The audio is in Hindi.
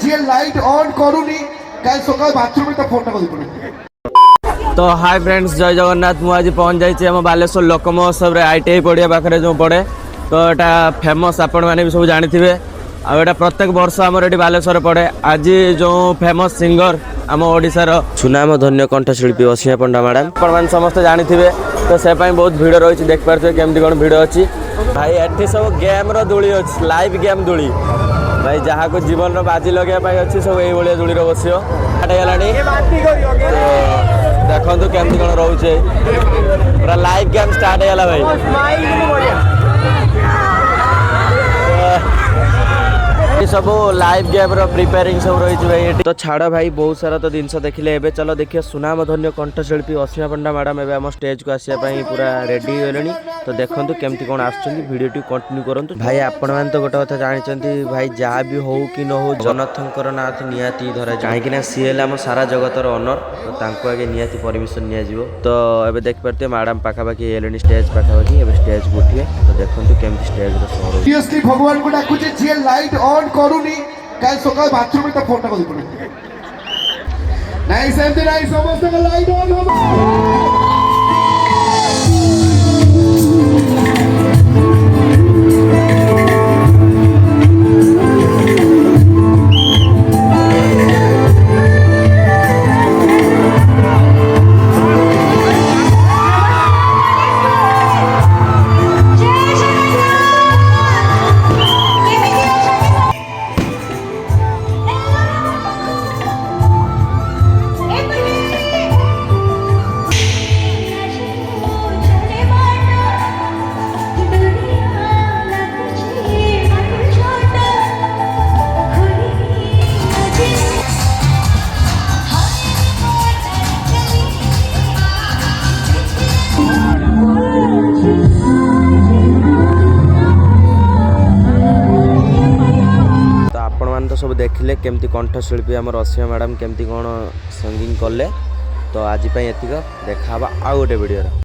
जी लाइट ऑन करूनी काल सकाळ बाथरूम में तो फोन को पड़े। तो हाय फ्रेंड्स, जय जगन्नाथ। मुझे आज पहुँच जाइए आम बालेश्वर लोक महोत्सव ITI पड़िया पाखे जो पड़े। तो यहाँ फेमस आपण मैंने भी सब जानी आटा प्रत्येक वर्ष आमर ये बालेश्वर पड़े। आज जो फेमस सिंगर आम ओडिशार सुनाम धन्य कंठशिल्पी असीमा पंडा मैडम आप समस्त जानी तो से बहुत भिड़ रही देख पारे केमती कौन भिड़ अच्छी भाई। एठी सब गेम दूली अच्छी, लाइव गेम दूली भाई, जहाँ को जीवन बाजी लगे अच्छी सब ये दूली बस देखो केमती कौन रोचे पूरा लाइव गेम स्टार्ट होगा भाई। सब लाइव गेम रो प्रिपेयरिंग सब रही भाई। तो छाड़ भाई, बहुत सारा तो जिनस देखिले। एबे चलो देखिए सुनाम धन्य कंठशिल्पी असीमा पंडा मैडम एबे हम स्टेज को आसिया पूरा रेडी होलेनी। तो देखंतु केमती कोन आछुंती, वीडियो कंटिन्यू करंतु भाई। आपण मान तो गोटे कथा जानिचंती भाई, जहाँ भी हो कि न हो जगन्नाथंकर नाथ नियाती धरा जाय कि ना सी एल हम सारा जगतर ओनर। तो तांको आगे नियाती परमिशन निया जिवो। तो एबे देख परते मैडम पाखापाखि एलेनी स्टेज पाखापाखि एबे स्टेज को उठिए। तो देखंतु केमती स्टेज रो सोरो सीरियसली भगवान को डाकुचे जी लाइट ऑन करूनी काल सकाळ बाथरूम में तो फोन को पड़े। नहीं सेमती नहीं, समस्त को लाइट ऑन हो। तो सब देखिले केमती कंठशिल्पी आमर असीमा मैडम केमती कौन सिंगिंग कले। तो आज एतिक देखा आउ गोटे वीडियो।